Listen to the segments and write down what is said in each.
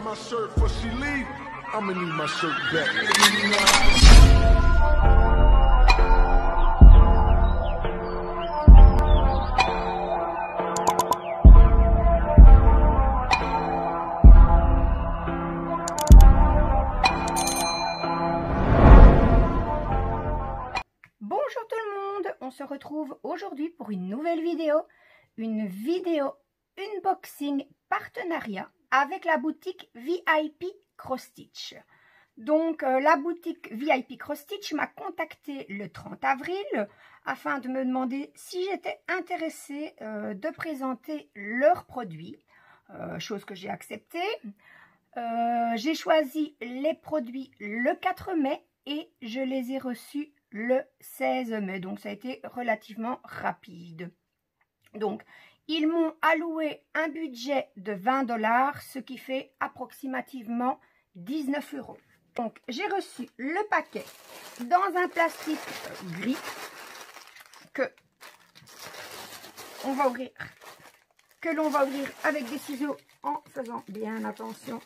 my shirt before she leave, I'ma need my shirt back. Bonjour tout le monde, on se retrouve aujourd'hui pour une nouvelle vidéo, unboxing partenariat avec la boutique VIP Cross Stitch. Donc la boutique VIP Cross Stitch m'a contacté le 30 avril afin de me demander si j'étais intéressée de présenter leurs produits, chose que j'ai acceptée. J'ai choisi les produits le 4 mai et je les ai reçus le 16 mai, donc ça a été relativement rapide. Donc, ils m'ont alloué un budget de 20 $, ce qui fait approximativement 19 €. Donc, j'ai reçu le paquet dans un plastique gris que l'on va ouvrir avec des ciseaux en faisant bien attention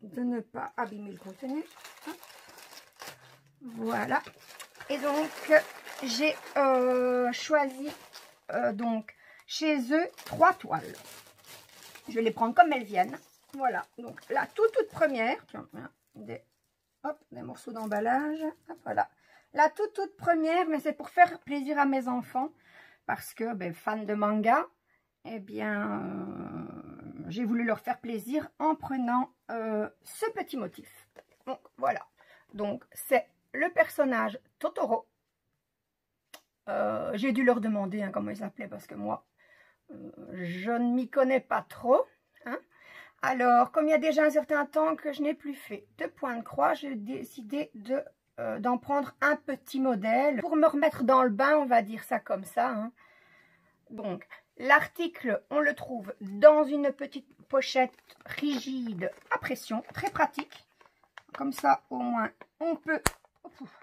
de ne pas abîmer le contenu. Voilà, et donc j'ai choisi donc chez eux 3 toiles. Je vais les prendre comme elles viennent. Voilà, donc la toute première, tiens, des morceaux d'emballage. Voilà, la toute première, mais c'est pour faire plaisir à mes enfants parce que fans de manga, eh bien j'ai voulu leur faire plaisir en prenant ce petit motif. Donc voilà, donc c'est le personnage Totoro. J'ai dû leur demander comment il s'appelait parce que moi, je ne m'y connais pas trop. Alors, comme il y a déjà un certain temps que je n'ai plus fait de point de croix, j'ai décidé d'en prendre un petit modèle pour me remettre dans le bain, on va dire ça comme ça. Donc, l'article, on le trouve dans une petite pochette rigide à pression, très pratique. Comme ça, au moins, on peut...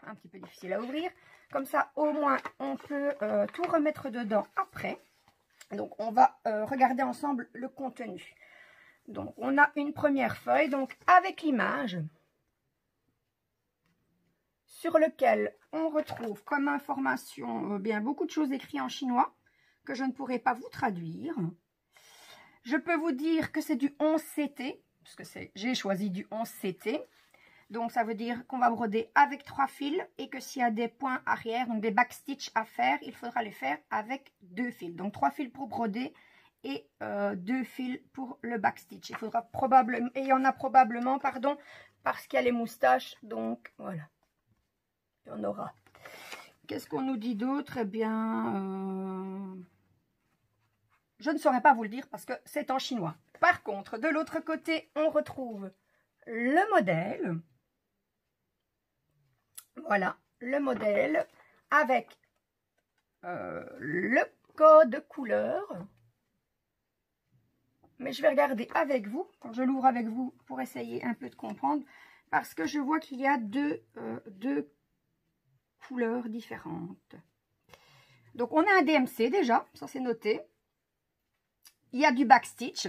un petit peu difficile à ouvrir. Comme ça, au moins, on peut tout remettre dedans après. Donc, on va regarder ensemble le contenu. Donc, on a une première feuille, donc avec l'image, sur lequel on retrouve comme information beaucoup de choses écrites en chinois que je ne pourrai pas vous traduire. Je peux vous dire que c'est du 11 CT, parce que j'ai choisi du 11 CT. Donc, ça veut dire qu'on va broder avec 3 fils et que s'il y a des points arrière, donc des backstitch à faire, il faudra les faire avec 2 fils. Donc, 3 fils pour broder et 2 fils pour le backstitch. Il faudra probablement, et il y en a probablement, pardon, parce qu'il y a les moustaches. Donc, voilà, il y en aura. Qu'est-ce qu'on nous dit d'autre? Eh bien, je ne saurais pas vous le dire parce que c'est en chinois. Par contre, de l'autre côté, on retrouve le modèle. Voilà, le modèle avec le code couleur. Mais je vais regarder avec vous, quand je l'ouvre avec vous, pour essayer un peu de comprendre. Parce que je vois qu'il y a deux couleurs différentes. Donc, on a un DMC déjà, ça c'est noté. Il y a du backstitch,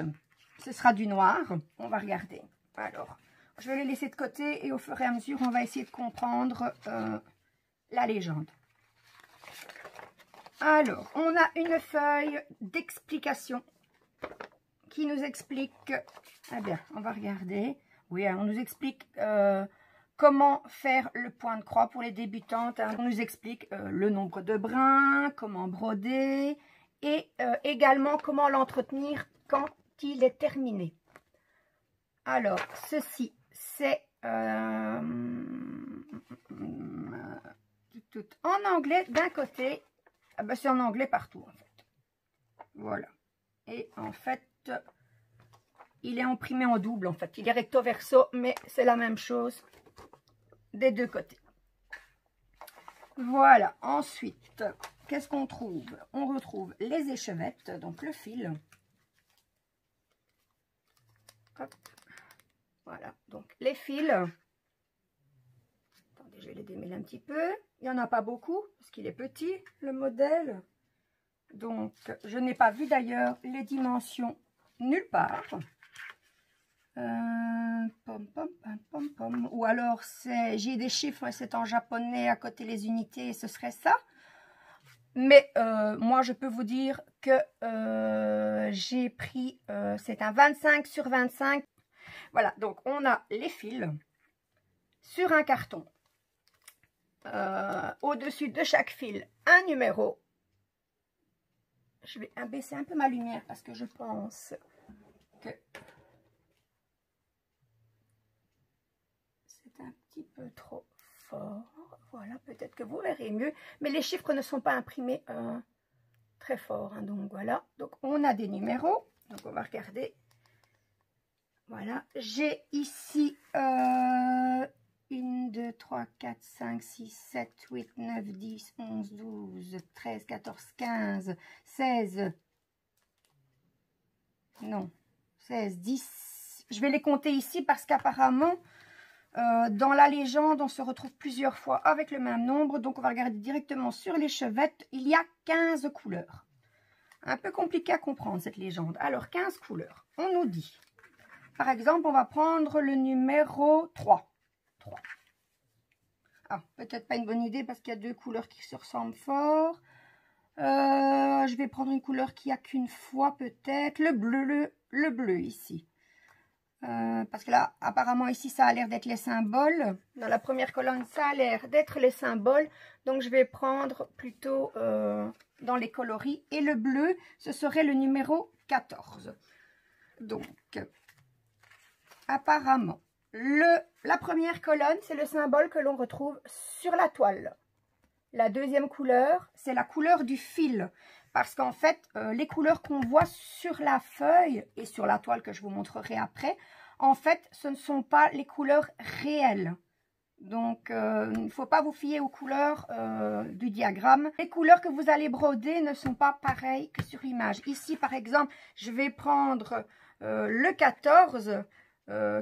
ce sera du noir. On va regarder. Alors... je vais les laisser de côté et au fur et à mesure, on va essayer de comprendre la légende. Alors, on a une feuille d'explication qui nous explique... eh bien, on va regarder. Oui, on nous explique comment faire le point de croix pour les débutantes. On nous explique le nombre de brins, comment broder et également comment l'entretenir quand il est terminé. Alors, ceci... c'est tout en anglais d'un côté. C'est en anglais partout en fait. Voilà. Et en fait, il est imprimé en double en fait. Il est recto verso, mais c'est la même chose des deux côtés. Voilà. Ensuite, qu'est-ce qu'on trouve? On retrouve les échevettes, donc le fil. Hop. Voilà, donc les fils, attendez, je vais les démêler un petit peu. Il n'y en a pas beaucoup, parce qu'il est petit, le modèle. Donc, je n'ai pas vu d'ailleurs les dimensions nulle part. Ou alors j'ai des chiffres, c'est en japonais à côté les unités, ce serait ça. Mais moi je peux vous dire que j'ai pris, c'est un 25 sur 25. Voilà, donc on a les fils sur un carton. Au-dessus de chaque fil, un numéro. Je vais abaisser un peu ma lumière parce que je pense que c'est un petit peu trop fort. Voilà, peut-être que vous verrez mieux. Mais les chiffres ne sont pas imprimés très fort, hein, donc voilà. Donc on a des numéros, donc on va regarder. Voilà, j'ai ici 1, 2, 3, 4, 5, 6, 7, 8, 9, 10, 11, 12, 13, 14, 15, 16, non, 16, 10. Je vais les compter ici parce qu'apparemment, dans la légende, on se retrouve plusieurs fois avec le même nombre. Donc, on va regarder directement sur l'échevette. Il y a 15 couleurs. Un peu compliqué à comprendre, cette légende. Alors, 15 couleurs. On nous dit, par exemple, on va prendre le numéro 3. 3. Ah, peut-être pas une bonne idée parce qu'il y a deux couleurs qui se ressemblent fort. Je vais prendre une couleur qui a qu'une fois, peut-être. Le bleu ici. Parce que là, apparemment, ici, ça a l'air d'être les symboles. Dans la première colonne, ça a l'air d'être les symboles. Donc, je vais prendre plutôt dans les coloris. Et le bleu, ce serait le numéro 14. Donc, apparemment, la première colonne, c'est le symbole que l'on retrouve sur la toile. La deuxième couleur, c'est la couleur du fil. Parce qu'en fait, les couleurs qu'on voit sur la feuille et sur la toile que je vous montrerai après, en fait, ce ne sont pas les couleurs réelles. Donc, il ne faut pas vous fier aux couleurs du diagramme. Les couleurs que vous allez broder ne sont pas pareilles que sur l'image. Ici, par exemple, je vais prendre le 14,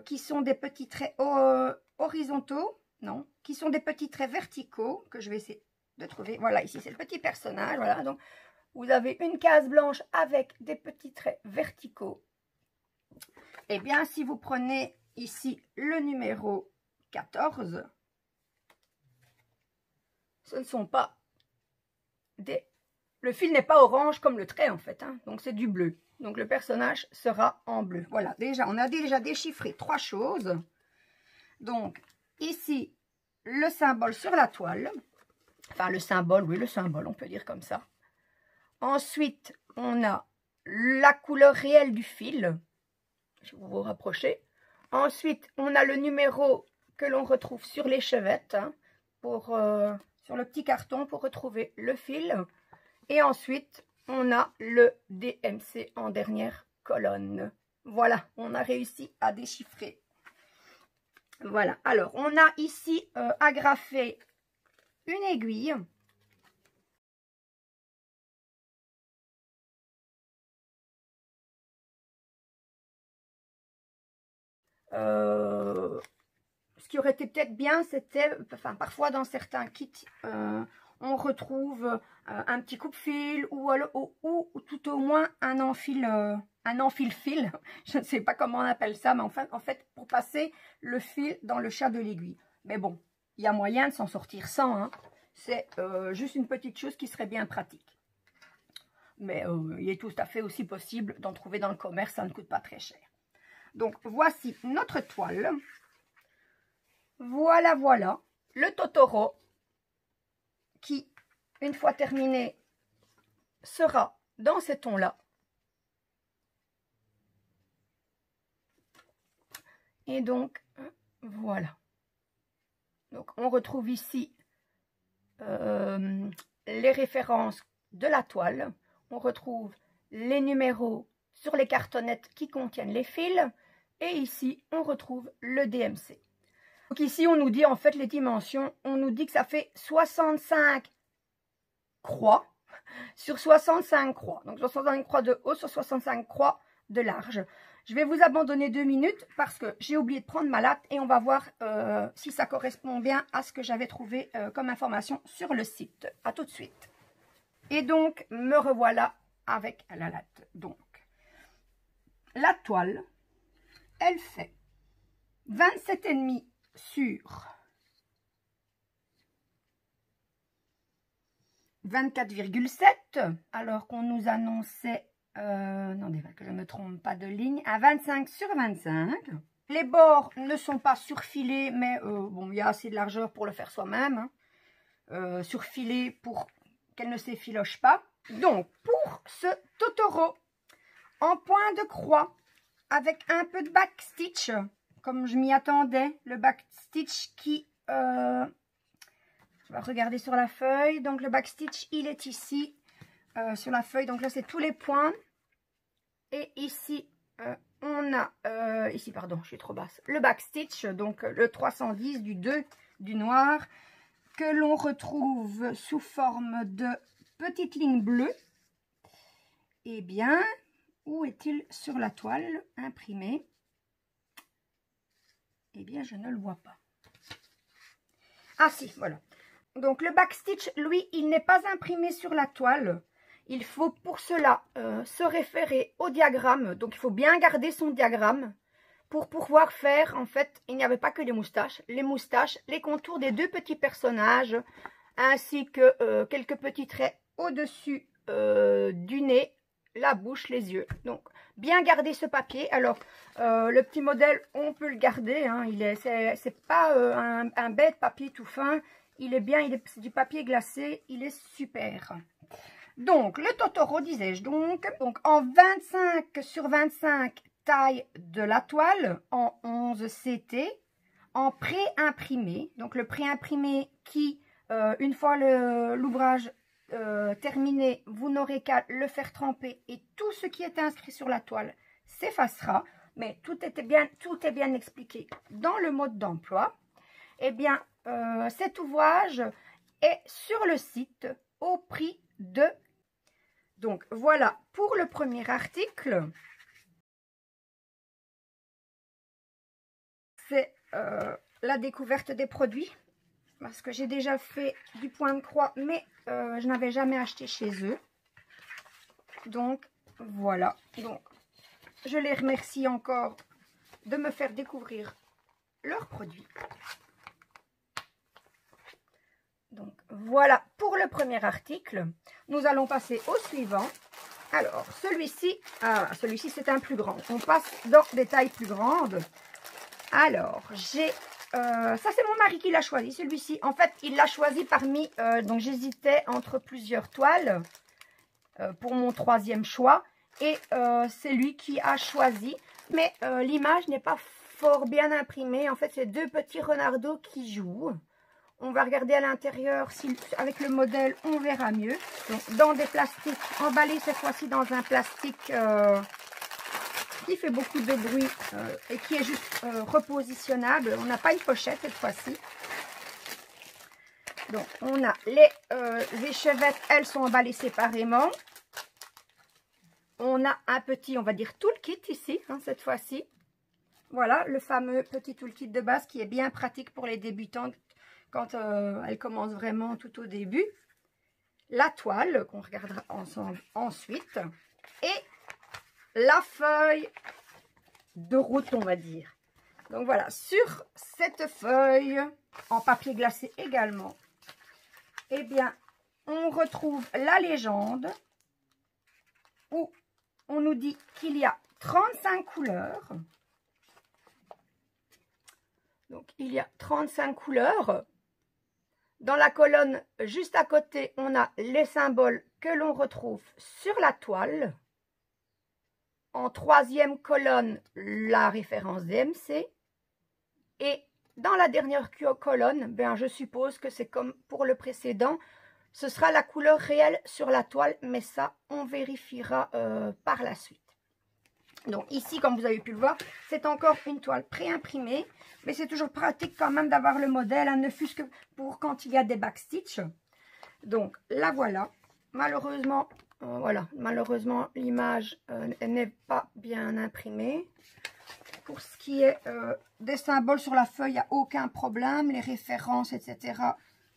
qui sont des petits traits horizontaux, non, qui sont des petits traits verticaux, que je vais essayer de trouver. Voilà, ici, c'est le petit personnage, voilà, donc... Vous avez une case blanche avec des petits traits verticaux. Eh bien, si vous prenez ici le numéro 14, ce ne sont pas des... Le fil n'est pas orange comme le trait, en fait, hein, donc c'est du bleu. Donc, le personnage sera en bleu. Voilà, déjà, on a déjà déchiffré 3 choses. Donc, ici, le symbole sur la toile. Enfin, le symbole, oui, le symbole, on peut dire comme ça. Ensuite, on a la couleur réelle du fil. Je vais vous rapprocher. Ensuite, on a le numéro que l'on retrouve sur l'échevette, hein, sur le petit carton pour retrouver le fil. Et ensuite, on a le DMC en dernière colonne. Voilà, on a réussi à déchiffrer. Voilà, alors on a ici agrafé une aiguille. Ce qui aurait été peut-être bien, c'était, enfin parfois dans certains kits, on retrouve un petit coupe-fil ou tout au moins un enfile-fil. Je ne sais pas comment on appelle ça, mais en fait pour passer le fil dans le chat de l'aiguille. Mais bon, il y a moyen de s'en sortir sans, hein. C'est juste une petite chose qui serait bien pratique. Mais il est tout à fait aussi possible d'en trouver dans le commerce, ça ne coûte pas très cher. Donc, voici notre toile. Voilà, voilà, le Totoro qui, une fois terminé, sera dans ces tons-là. Et donc, voilà. Donc, on retrouve ici les références de la toile. On retrouve les numéros sur les cartonnettes qui contiennent les fils. Et ici, on retrouve le DMC. Donc ici, on nous dit en fait les dimensions. On nous dit que ça fait 65 croix sur 65 croix. Donc 65 croix de haut sur 65 croix de large. Je vais vous abandonner 2 minutes parce que j'ai oublié de prendre ma latte. Et on va voir si ça correspond bien à ce que j'avais trouvé comme information sur le site. A tout de suite. Et donc, me revoilà avec la latte. Donc, la toile... elle fait 27,5 sur 24,7, alors qu'on nous annonçait, non, que je ne me trompe pas de ligne, à 25 sur 25. Les bords ne sont pas surfilés, mais bon, il y a assez de largeur pour le faire soi-même. Hein. Surfilé pour qu'elle ne s'effiloche pas. Donc, pour ce Totoro, en point de croix, avec un peu de backstitch, comme je m'y attendais, le backstitch qui... je vais regarder sur la feuille. Donc, le backstitch, il est ici, sur la feuille. Donc là, c'est tous les points. Et ici, on a... ici, pardon, je suis trop basse. Le backstitch, donc le 310 du 2 du noir, que l'on retrouve sous forme de petites lignes bleues. Eh bien, où est-il sur la toile imprimé? Eh bien, je ne le vois pas. Ah si, voilà. Donc, le backstitch, lui, il n'est pas imprimé sur la toile. Il faut pour cela se référer au diagramme. Donc, il faut bien garder son diagramme pour pouvoir faire, en fait, il n'y avait pas que les moustaches, les contours des deux petits personnages, ainsi que quelques petits traits au-dessus du nez, la bouche, les yeux. Donc, bien garder ce papier. Alors, le petit modèle, on peut le garder. Hein, c'est pas un bête papier tout fin. Il est bien, c'est du papier glacé. Il est super. Donc, le Totoro, disais-je donc en 25 sur 25 taille de la toile, en 11 CT, en pré-imprimé. Donc, le pré-imprimé qui, une fois l'ouvrage terminé, vous n'aurez qu'à le faire tremper et tout ce qui est inscrit sur la toile s'effacera. Mais tout est bien expliqué dans le mode d'emploi. Eh bien, cet ouvrage est sur le site au prix de... Donc, voilà pour le premier article. C'est la découverte des produits. Parce que j'ai déjà fait du point de croix, mais je n'avais jamais acheté chez eux. Donc, voilà. Donc, je les remercie encore de me faire découvrir leurs produits. Donc, voilà pour le premier article. Nous allons passer au suivant. Alors, celui-ci, c'est un plus grand. On passe dans des tailles plus grandes. Alors, j'ai... ça, c'est mon mari qui l'a choisi, celui-ci. En fait, il l'a choisi parmi... donc, j'hésitais entre plusieurs toiles pour mon troisième choix. Et c'est lui qui a choisi. Mais l'image n'est pas fort bien imprimée. En fait, c'est deux petits renardeaux qui jouent. On va regarder à l'intérieur. Si, avec le modèle, on verra mieux. Donc, dans des plastiques, emballés cette fois-ci dans un plastique... qui fait beaucoup de bruit et qui est juste repositionnable. On n'a pas une pochette cette fois-ci. Donc, on a les échevettes, elles sont emballées séparément. On a un petit, on va dire, toolkit ici, hein, cette fois-ci. Voilà, le fameux petit toolkit de base qui est bien pratique pour les débutantes quand elles commencent vraiment tout au début. La toile, qu'on regardera ensemble ensuite. Et la feuille de route, on va dire. Donc voilà, sur cette feuille, en papier glacé également, eh bien, on retrouve la légende où on nous dit qu'il y a 35 couleurs. Donc, il y a 35 couleurs. Dans la colonne juste à côté, on a les symboles que l'on retrouve sur la toile. En troisième colonne, la référence DMC. Et dans la dernière colonne, ben, je suppose que c'est comme pour le précédent. Ce sera la couleur réelle sur la toile, mais ça, on vérifiera par la suite. Donc ici, comme vous avez pu le voir, c'est encore une toile pré-imprimée. Mais c'est toujours pratique quand même d'avoir le modèle, hein, ne fût-ce que pour quand il y a des backstitch. Donc la voilà. Malheureusement... voilà, malheureusement, l'image n'est pas bien imprimée. Pour ce qui est des symboles sur la feuille, il n'y a aucun problème. Les références, etc.,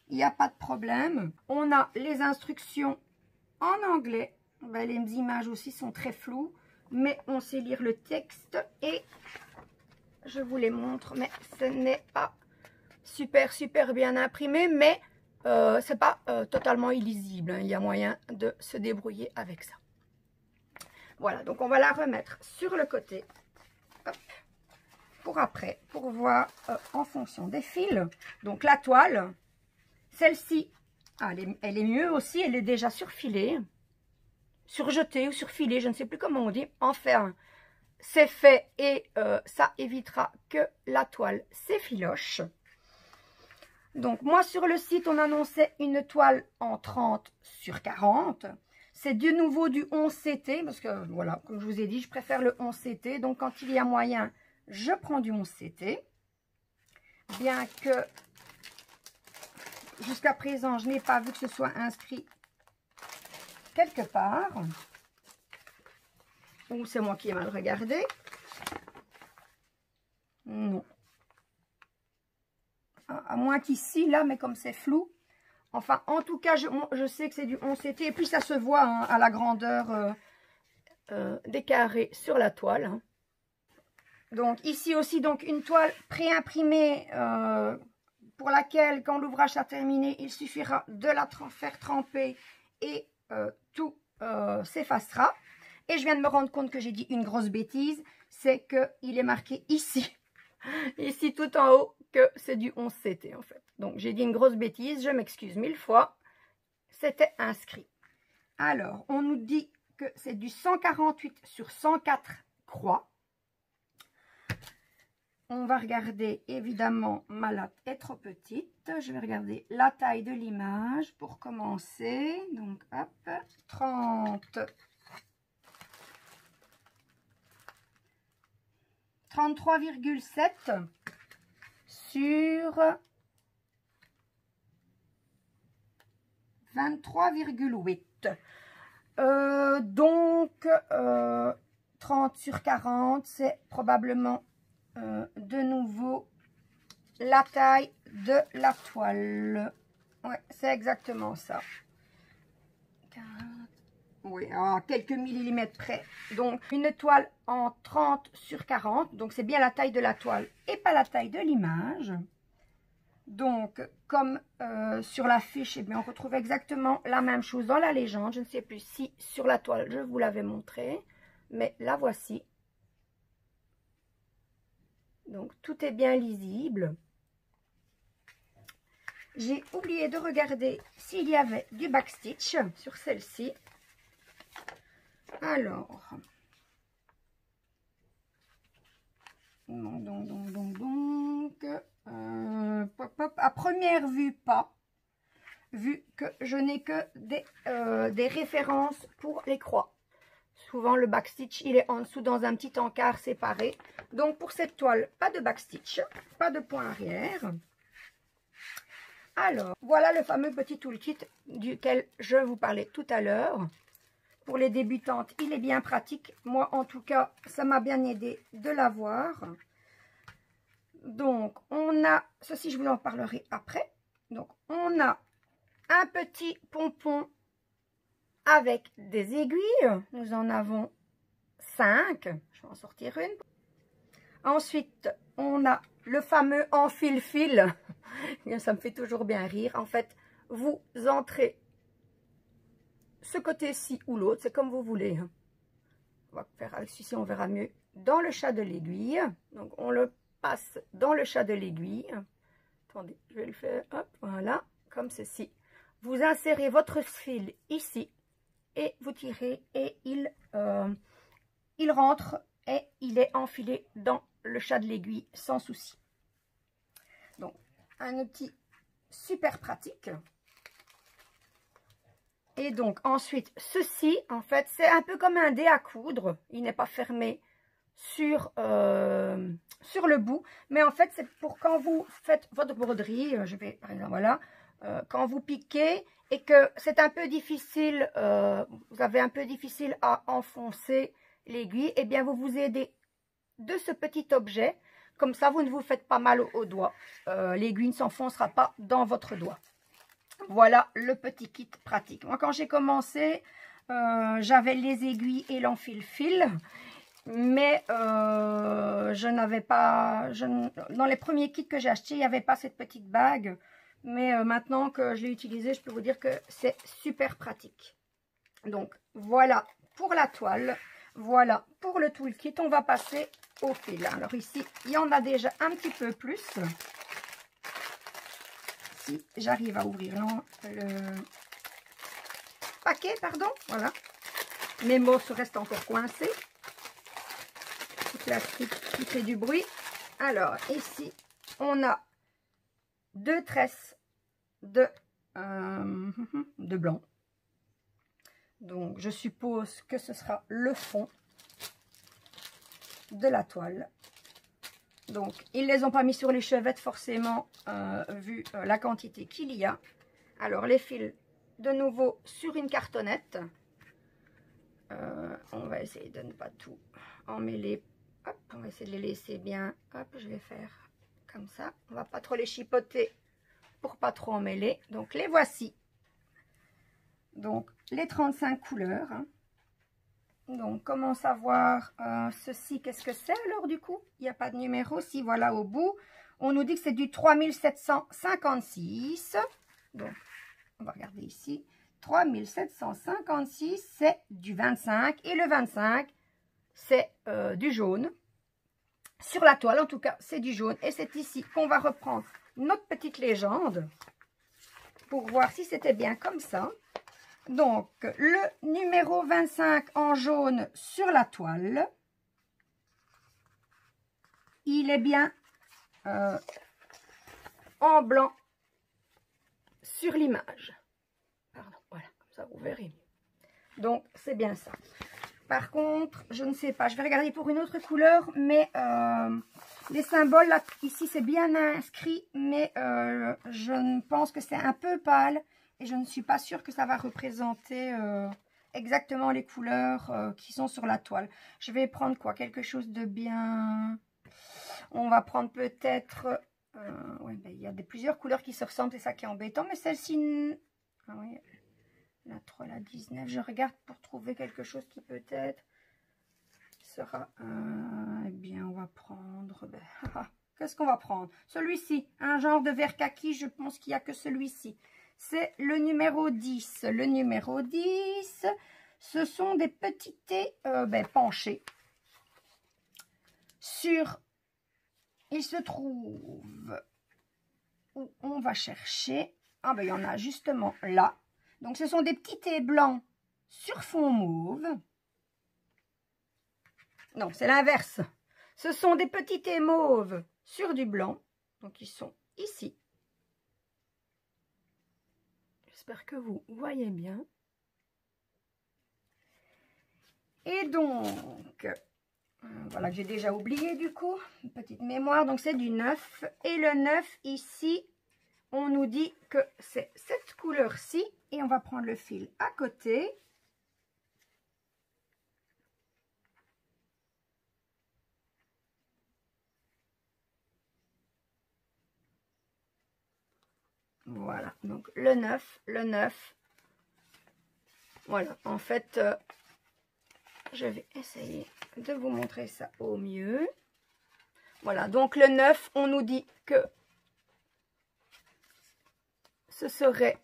il n'y a pas de problème. On a les instructions en anglais. Ben, les images aussi sont très floues, mais on sait lire le texte. Et je vous les montre, mais ce n'est pas super bien imprimé, mais c'est pas totalement illisible, hein. Il y a moyen de se débrouiller avec ça. Voilà, donc on va la remettre sur le côté. Hop. Pour après, pour voir en fonction des fils. Donc la toile, celle-ci, elle est mieux aussi, elle est déjà surfilée, surjetée ou surfilée, je ne sais plus comment on dit. Enfin, c'est fait et ça évitera que la toile s'effiloche. Donc moi sur le site, on annonçait une toile en 30 sur 40. C'est de nouveau du 11 CT, parce que voilà, comme je vous ai dit, je préfère le 11 CT. Donc quand il y a moyen, je prends du 11 CT. Bien que jusqu'à présent, je n'ai pas vu que ce soit inscrit quelque part. Ou c'est moi qui ai mal regardé. Non. À moins qu'ici, là, mais comme c'est flou. Enfin, en tout cas, je sais que c'est du 11 CT. Et puis, ça se voit hein, à la grandeur des carrés sur la toile. Hein. Donc, ici aussi, donc une toile pré-imprimée pour laquelle, quand l'ouvrage sera terminé, il suffira de la faire tremper et tout s'effacera. Et je viens de me rendre compte que j'ai dit une grosse bêtise. C'est qu'il est marqué ici, ici tout en haut, que c'est du 11 CT en fait. Donc, j'ai dit une grosse bêtise, je m'excuse 1000 fois. C'était inscrit. Alors, on nous dit que c'est du 148 sur 104 croix. On va regarder, évidemment, ma latte est trop petite. Je vais regarder la taille de l'image pour commencer. Donc, hop, 33,7 sur 23,8. Donc, 30 sur 40, c'est probablement de nouveau la taille de la toile. Ouais, c'est exactement ça. 40, oui, à quelques millimètres près. Donc, une toile en 30 sur 40. Donc, c'est bien la taille de la toile et pas la taille de l'image. Donc, comme sur la fiche, eh bien, on retrouve exactement la même chose dans la légende. Je ne sais plus si sur la toile, je vous l'avais montré. Mais la voici. Donc, tout est bien lisible. J'ai oublié de regarder s'il y avait du backstitch sur celle-ci. Alors, à première vue, pas. Vu que je n'ai que des références pour les croix. Souvent, le backstitch, il est en dessous dans un petit encart séparé. Donc, pour cette toile, pas de backstitch, pas de point arrière. Alors, voilà le fameux petit toolkit duquel je vous parlais tout à l'heure. Pour les débutantes, il est bien pratique. Moi, en tout cas, ça m'a bien aidé de l'avoir. Donc, on a, ceci, je vous en parlerai après. Donc, on a un petit pompon avec des aiguilles. Nous en avons 5. Je vais en sortir une. Ensuite, on a le fameux enfile-fil. Ça me fait toujours bien rire. En fait, vous entrez ce côté-ci ou l'autre. C'est comme vous voulez. On va faire avec celui-ci, on verra mieux. Dans le chat de l'aiguille. Donc, on le passe dans le chat de l'aiguille. Attendez, je vais le faire. Hop, voilà. Comme ceci. Vous insérez votre fil ici. Et vous tirez et il rentre et il est enfilé dans le chat de l'aiguille sans souci. Donc, un outil super pratique. Et donc, ensuite, ceci, en fait, c'est un peu comme un dé à coudre. Il n'est pas fermé sur le bout. Mais en fait, c'est pour quand vous faites votre broderie. Je vais, par exemple, voilà. Quand vous piquez et que c'est un peu difficile, vous avez un peu difficile à enfoncer l'aiguille, et bien vous vous aidez de ce petit objet. Comme ça, vous ne vous faites pas mal au doigt. L'aiguille ne s'enfoncera pas dans votre doigt. Voilà le petit kit pratique. Moi, quand j'ai commencé, j'avais les aiguilles et l'enfile-fil. mais je n'avais pas, dans les premiers kits que j'ai achetés, il n'y avait pas cette petite bague. Mais maintenant que je l'ai utilisée, je peux vous dire que c'est super pratique. Donc, voilà pour la toile. Voilà pour le toolkit. On va passer au fil. Alors ici, il y en a déjà un petit peu plus. Si j'arrive à ouvrir le paquet, pardon. Voilà. Mes mots se restent encore coincés. Toute la truc qui fait du bruit. Alors, ici, on a 2 tresses de blanc. Donc, je suppose que ce sera le fond de la toile. Donc, ils ne les ont pas mis sur les chevettes forcément, vu la quantité qu'il y a. Alors, les fils, de nouveau, sur une cartonnette. On va essayer de ne pas tout emmêler. Hop, on va essayer de les laisser bien. Hop, je vais faire comme ça. On va pas trop les chipoter pour pas trop emmêler. Donc, les voici. Donc, les 35 couleurs. Donc, comment savoir ceci? Qu'est-ce que c'est alors du coup? Il n'y a pas de numéro. Si, voilà, au bout, on nous dit que c'est du 3756. Donc, on va regarder ici. 3756, c'est du 25. Et le 25, c'est du jaune. Sur la toile, en tout cas, c'est du jaune. Et c'est ici qu'on va reprendre notre petite légende pour voir si c'était bien comme ça. Donc, le numéro 25 en jaune sur la toile, il est bien en blanc sur l'image. Pardon, voilà, comme ça vous verrez mieux. Donc, c'est bien ça. Par contre, je ne sais pas, je vais regarder pour une autre couleur, mais les symboles, là, ici, c'est bien inscrit, mais je pense que c'est un peu pâle. Et je ne suis pas sûre que ça va représenter exactement les couleurs qui sont sur la toile. Je vais prendre quoi? Quelque chose de bien... On va prendre peut-être... ouais, ben, il y a plusieurs couleurs qui se ressemblent, c'est ça qui est embêtant. Mais celle-ci... Ah oui, la 3, la 19. Je regarde pour trouver quelque chose qui peut-être sera... eh bien, on va prendre... Ben, qu'est-ce qu'on va prendre? Celui-ci, un genre de vert kaki, je pense qu'il n'y a que celui-ci. C'est le numéro 10. Le numéro 10, ce sont des petits thés penchés. Il se trouve où on va chercher. Ah ben il y en a justement là. Donc ce sont des petits thés blancs sur fond mauve. Non, c'est l'inverse. Ce sont des petits thés mauves sur du blanc. Donc ils sont ici. J'espère que vous voyez bien. Et donc, voilà que j'ai déjà oublié du coup, une petite mémoire. Donc c'est du 9. Et le 9 ici, on nous dit que c'est cette couleur-ci. Et on va prendre le fil à côté. Voilà, donc le 9. Voilà, en fait, je vais essayer de vous montrer ça au mieux. Voilà, donc le 9, on nous dit que ce serait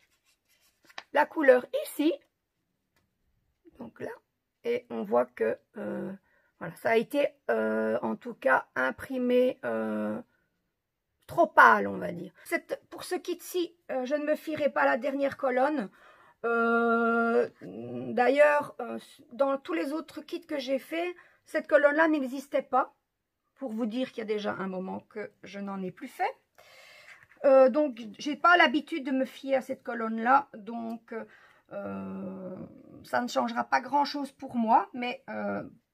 la couleur ici. Donc là, et on voit que voilà, ça a été en tout cas imprimé trop pâle, on va dire. Pour ce kit-ci, je ne me fierai pas à la dernière colonne. D'ailleurs, dans tous les autres kits que j'ai fait, cette colonne-là n'existait pas. Pour vous dire qu'il y a déjà un moment que je n'en ai plus fait. Donc, j'ai pas l'habitude de me fier à cette colonne-là. Donc, ça ne changera pas grand-chose pour moi. Mais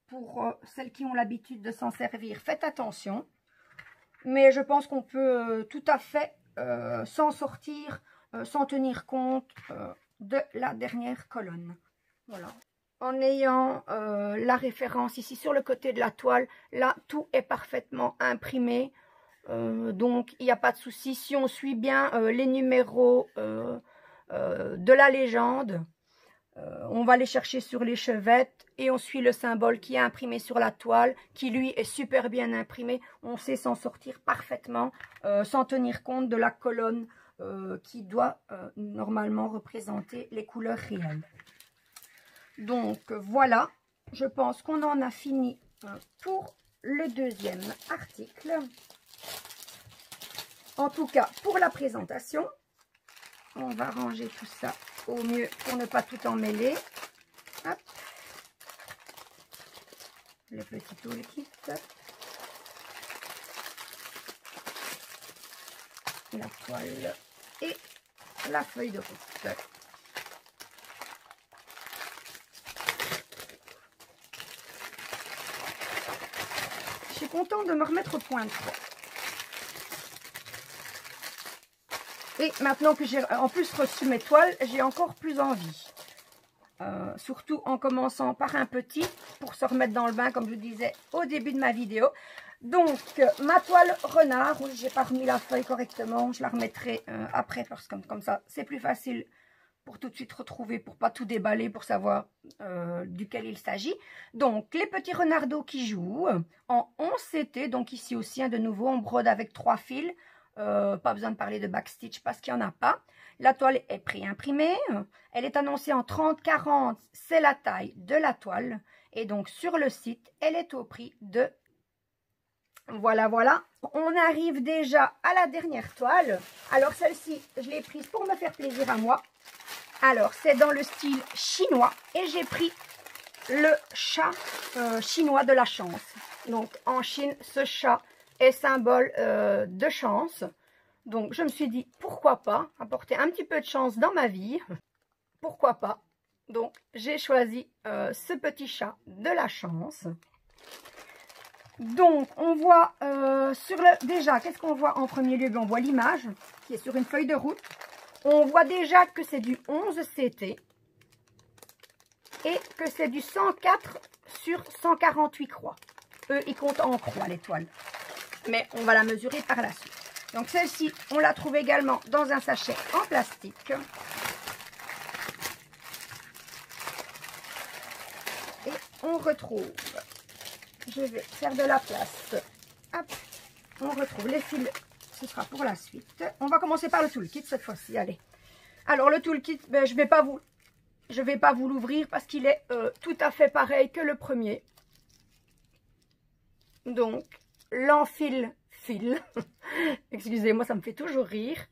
pour celles qui ont l'habitude de s'en servir, faites attention. Mais je pense qu'on peut tout à fait s'en sortir sans tenir compte de la dernière colonne. Voilà. En ayant la référence ici sur le côté de la toile, là tout est parfaitement imprimé. Donc il n'y a pas de souci. Si on suit bien les numéros de la légende, On va les chercher sur les chevettes et on suit le symbole qui est imprimé sur la toile, qui lui est super bien imprimé. On sait s'en sortir parfaitement sans tenir compte de la colonne qui doit normalement représenter les couleurs réelles. Donc voilà, je pense qu'on en a fini pour le deuxième article. En tout cas, pour la présentation, on va ranger tout ça au mieux pour ne pas tout emmêler. Hop. Le petit toolkit. La toile et la feuille de route. Je suis contente de me remettre au point de fois. Et maintenant que j'ai en plus reçu mes toiles, j'ai encore plus envie. Surtout en commençant par un petit, pour se remettre dans le bain, comme je vous disais au début de ma vidéo. Donc, ma toile renard, où j'ai pas remis la feuille correctement, je la remettrai après, parce que comme ça, c'est plus facile pour tout de suite retrouver, pour pas tout déballer, pour savoir duquel il s'agit. Donc, les petits renardeaux qui jouent en 11 CT, donc ici aussi, de nouveau, on brode avec 3 fils. Pas besoin de parler de backstitch parce qu'il n'y en a pas. La toile est pré-imprimée. Elle est annoncée en 30-40. C'est la taille de la toile. Et donc, sur le site, elle est au prix de... Voilà, voilà. On arrive déjà à la dernière toile. Alors, celle-ci, je l'ai prise pour me faire plaisir à moi. Alors, c'est dans le style chinois. Et j'ai pris le chat chinois de la chance. Donc, en Chine, ce chat est symbole de chance. Donc, je me suis dit, pourquoi pas apporter un petit peu de chance dans ma vie. Pourquoi pas. Donc, j'ai choisi ce petit chat de la chance. Donc, on voit sur le... Déjà, qu'est-ce qu'on voit en premier lieu? On voit l'image qui est sur une feuille de route. On voit déjà que c'est du 11 CT. Et que c'est du 104 sur 148 croix. Eux, ils comptent en croix, les toiles. Mais on va la mesurer par la suite. Donc celle-ci, on la trouve également dans un sachet en plastique. Et on retrouve, je vais faire de la place. Hop, on retrouve les fils, ce sera pour la suite. On va commencer par le toolkit cette fois-ci, allez. Alors le toolkit, ben, je vais pas vous l'ouvrir parce qu'il est tout à fait pareil que le premier. Donc, l'enfile fil, excusez-moi, ça me fait toujours rire.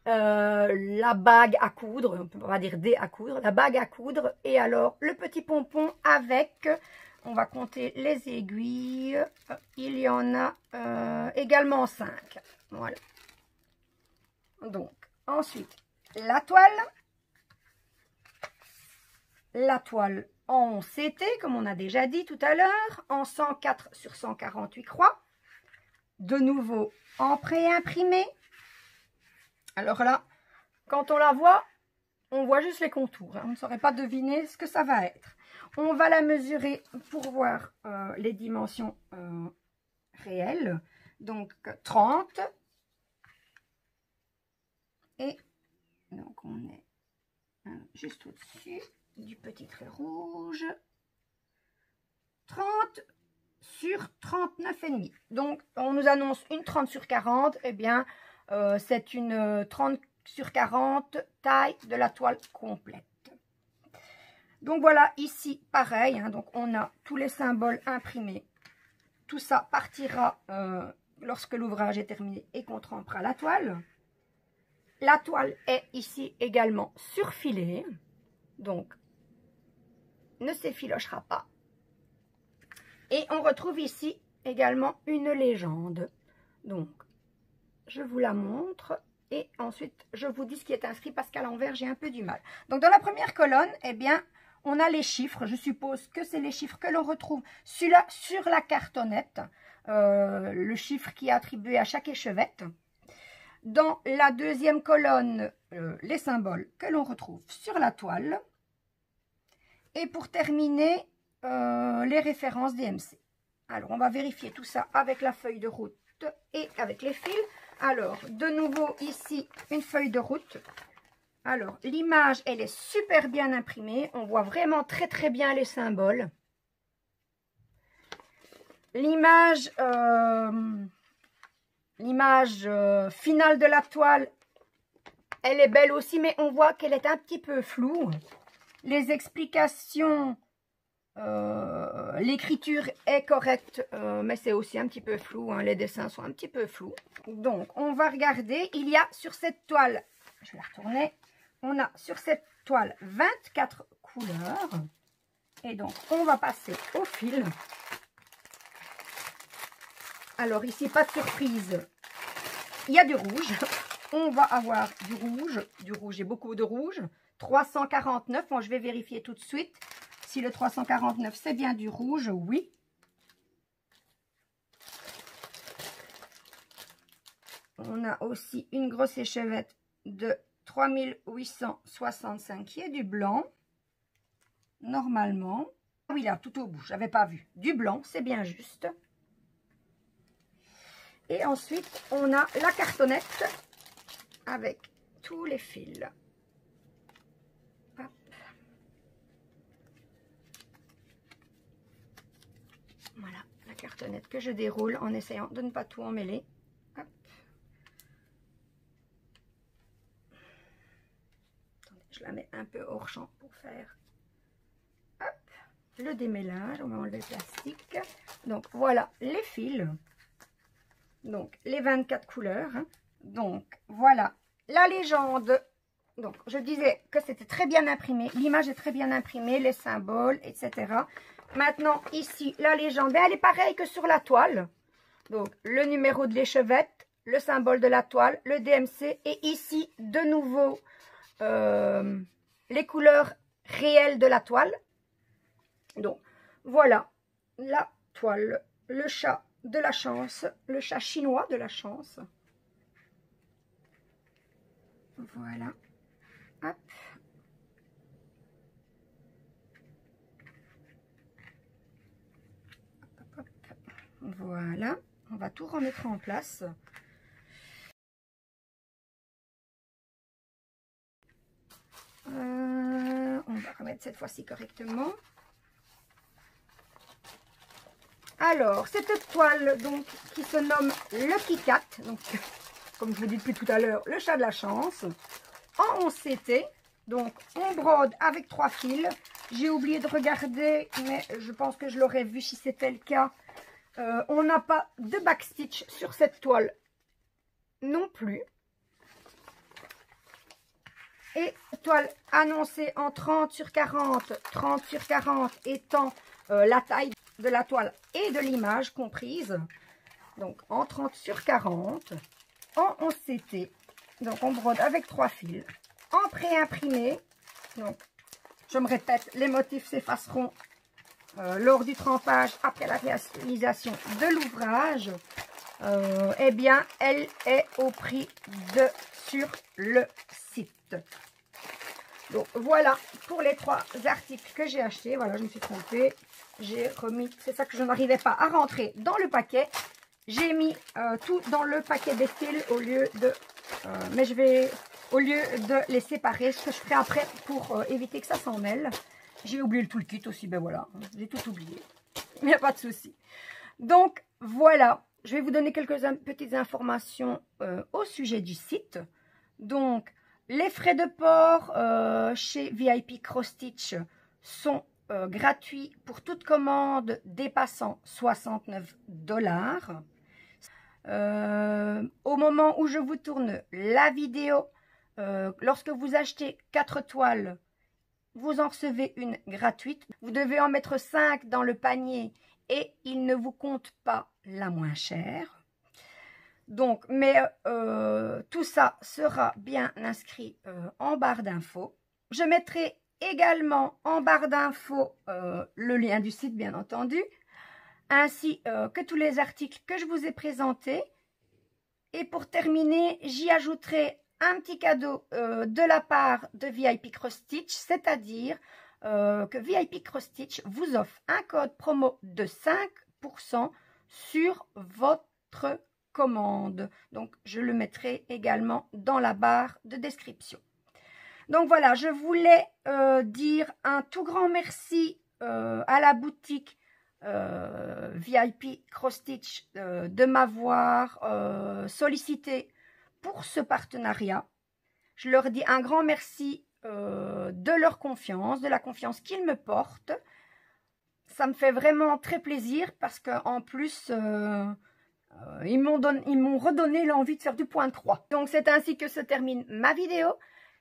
La bague à coudre, on peut pas dire des à coudre, la bague à coudre. Et alors, le petit pompon avec, on va compter les aiguilles. Il y en a également 5. Voilà. Donc, ensuite, la toile. La toile en CT, comme on a déjà dit tout à l'heure, en 104 sur 148 croix. De nouveau en pré-imprimé. Alors là, quand on la voit, on voit juste les contours. On ne saurait pas deviner ce que ça va être. On va la mesurer pour voir les dimensions réelles. Donc 30. Et donc on est juste au-dessus du petit trait rouge. 30 sur 39,5. Donc, on nous annonce une 30 sur 40. Eh bien, c'est une 30 sur 40 taille de la toile complète. Donc, voilà, ici, pareil. Hein, donc, on a tous les symboles imprimés. Tout ça partira lorsque l'ouvrage est terminé et qu'on trempera la toile. La toile est ici également surfilée. Donc, ne s'effilochera pas. Et on retrouve ici également une légende. Donc, je vous la montre et ensuite je vous dis ce qui est inscrit parce qu'à l'envers j'ai un peu du mal. Donc, dans la première colonne, eh bien, on a les chiffres. Je suppose que c'est les chiffres que l'on retrouve sur la cartonnette. Le chiffre qui est attribué à chaque échevette. Dans la deuxième colonne, les symboles que l'on retrouve sur la toile. Et pour terminer, les références DMC. Alors, on va vérifier tout ça avec la feuille de route et avec les fils. Alors, de nouveau, ici, une feuille de route Alors, l'image, elle est super bien imprimée. On voit vraiment très très bien les symboles. L'image finale de la toile, elle est belle aussi, mais on voit qu'elle est un petit peu floue. Les explications, l'écriture est correcte, mais c'est aussi un petit peu flou, hein, les dessins sont un petit peu flous. Donc, on va regarder, il y a sur cette toile, je vais la retourner, on a sur cette toile 24 couleurs. Et donc, on va passer au fil. Alors, ici, pas de surprise, il y a du rouge. On va avoir du rouge et beaucoup de rouge. 349, bon, je vais vérifier tout de suite si le 349 c'est bien du rouge, oui. On a aussi une grosse échevette de 3865 qui est du blanc, normalement. Oui, là, tout au bout, j'avais pas vu. Du blanc, c'est bien juste. Et ensuite, on a la cartonnette avec tous les fils. Hop. Voilà, la cartonnette que je déroule en essayant de ne pas tout emmêler. Hop. Attendez, je la mets un peu hors champ pour faire hop, le démêlage. On va enlever le plastique. Donc, voilà les fils. Donc, les 24 couleurs. Donc, voilà la légende. Donc, je disais que c'était très bien imprimé. L'image est très bien imprimée, les symboles, etc. Maintenant, ici, la légende, elle est pareille que sur la toile. Donc, le numéro de l'échevette, le symbole de la toile, le DMC. Et ici, de nouveau, les couleurs réelles de la toile. Donc, voilà la toile, le chat de la chance, le chat chinois de la chance. Voilà. Hop. Hop, hop. Voilà. On va tout remettre en place. On va remettre cette fois-ci correctement. Alors, cette toile donc qui se nomme le Kit-Kat, donc comme je vous dis depuis tout à l'heure, le chat de la chance, en 11 CT. Donc, on brode avec 3 fils. J'ai oublié de regarder, mais je pense que je l'aurais vu si c'était le cas. On n'a pas de backstitch sur cette toile non plus. Et toile annoncée en 30 sur 40, 30 sur 40 étant la taille de la toile et de l'image comprise. Donc en 30 sur 40, en 11 CT. Donc on brode avec 3 fils. En pré-imprimé, donc je me répète, les motifs s'effaceront lors du trempage après la réalisation de l'ouvrage. Eh bien, elle est au prix de sur le site. Donc voilà pour les 3 articles que j'ai achetés. Voilà, je me suis trompée. J'ai remis, c'est ça que je n'arrivais pas à rentrer dans le paquet. J'ai mis tout dans le paquet des fils au lieu de... mais je vais, au lieu de les séparer, ce que je ferai après pour éviter que ça s'en mêle. J'ai oublié le toolkit aussi, ben voilà, j'ai tout oublié. Il n'y a pas de souci. Donc voilà, je vais vous donner quelques petites informations au sujet du site. Donc, les frais de port chez VIP Cross Stitch sont gratuits pour toute commande dépassant 69 $. Au moment où je vous tourne la vidéo, lorsque vous achetez 4 toiles, vous en recevez une gratuite. Vous devez en mettre 5 dans le panier et il ne vous compte pas la moins chère. Donc, mais tout ça sera bien inscrit en barre d'infos. Je mettrai également en barre d'infos le lien du site, bien entendu, ainsi que tous les articles que je vous ai présentés. Et pour terminer, j'y ajouterai un petit cadeau de la part de VIP Cross Stitch, c'est-à-dire que VIP Cross Stitch vous offre un code promo de 5% sur votre commande. Donc, je le mettrai également dans la barre de description. Donc voilà, je voulais dire un tout grand merci à la boutique VIP Cross Stitch de m'avoir sollicité pour ce partenariat. Je leur dis un grand merci de leur confiance, de la confiance qu'ils me portent. Ça me fait vraiment très plaisir parce qu'en plus, ils m'ont redonné l'envie de faire du point de croix. Donc c'est ainsi que se termine ma vidéo.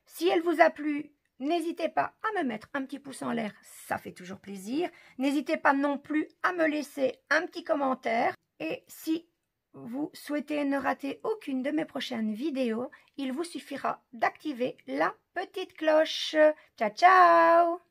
Si elle vous a plu, n'hésitez pas à me mettre un petit pouce en l'air, ça fait toujours plaisir. N'hésitez pas non plus à me laisser un petit commentaire. Et si vous souhaitez ne rater aucune de mes prochaines vidéos, il vous suffira d'activer la petite cloche. Ciao, ciao!